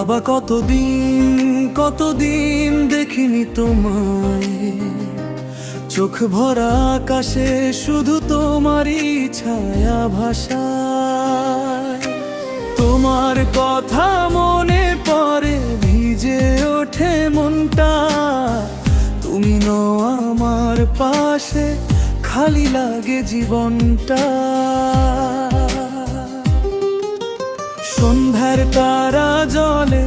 বাবা কতদিন দেখিনি তোমায়, চোখ ভরা আকাশে শুধু তোমারই ছায়া ভাষায়। তোমার কথা মনে পড়ে, ভিজে ওঠে মনটা। তুমি নও আমার পাশে, খালি লাগে জীবনটা। সন্ধ্যার তারা জলে,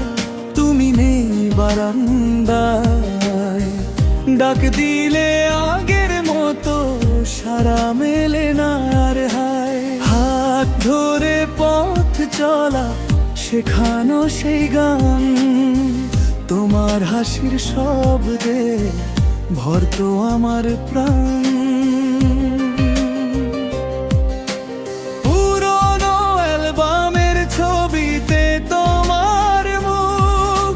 তুমি নেই বারান্দায়। ডাক দিলে আগের মতো সারা মেলে না আর হায়। হাত ধরে পথ চলা শেখানো সেই গান, তোমার হাসির শব্দে ভরতো আমার প্রাণ। পুরনো অ্যালবামের ছবিতে তোমার মুখ,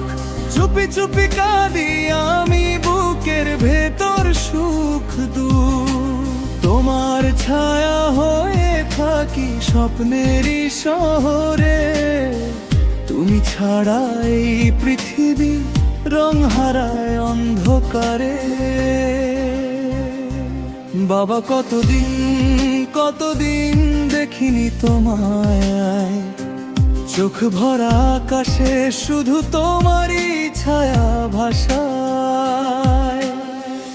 চুপি চুপি কাঁদি আমি, বুকের ভেতর সুখ দুঃখ। তোমার ছায়া হয়ে থাকি স্বপ্নেরই শহরে, তুমি ছাড়া এই পৃথিবী রং হারায় অন্ধকারে। বাবা কতদিন দেখিনি তোমায়, চোখ ভরা আকাশে শুধু তোমারই ছায়া ভাষায়।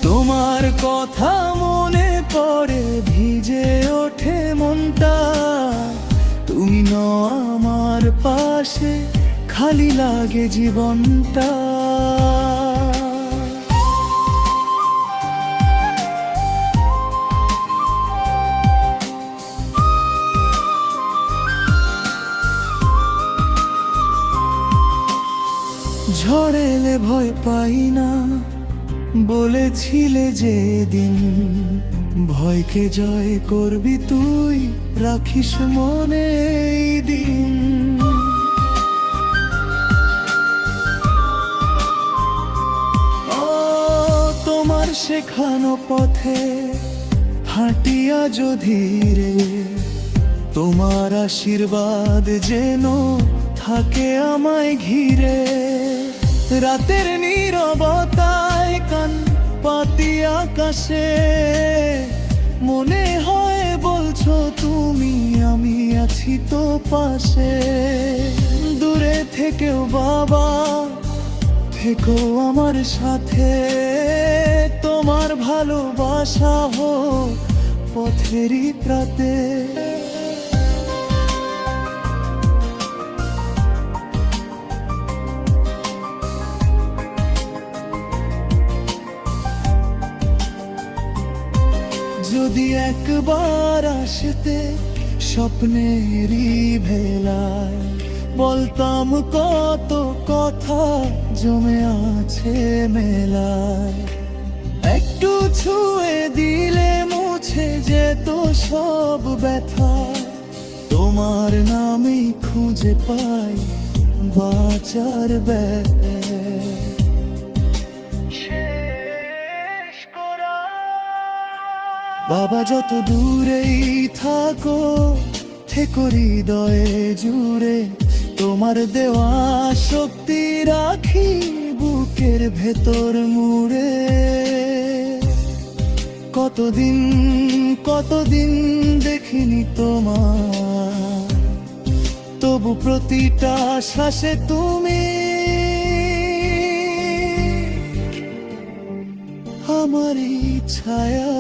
তোমার কথা মনে পড়ে, ভিজে ওঠে মনটা। তুমি নও আমার পাশে, খালি লাগে জীবনটা। ঝড় এলে ভয় পাই না বলেছিলে যেদিন, ভয়কে জয় করবি তুই, রাখিস মনে এই দিন। ও তোমার শেখানো পথে হাঁটিয়া ধীরে, তোমার আশীর্বাদ যেন থাকে আমায় ঘিরে। রাতের নীরবতায় কান পাতি আকাশে, মনে হয় বলছো তুমি, আমি আছি তো পাশে। দূরে থেকেও বাবা থেকো আমার সাথে, তোমার ভালোবাসা হোক পথেরই প্রাতে। যদি একবার আসতে স্বপ্নেরই ভেলায়, বলতাম কত কথা জমে আছে মেলায়। একটু ছুঁয়ে দিলে মুছে যেত সব ব্যথা, তোমার নামেই খুঁজে পাই বাঁচার ব্যথা। বাবা যত দূরেই থাকো, থেকো হৃদয়ে জুড়ে। তোমার দেওয়া শক্তি রাখি বুকের ভেতর মুড়ে। কতদিন দেখিনি তোমার, তবু প্রতিটা শ্বাসে তুমি আমারই ছায়া।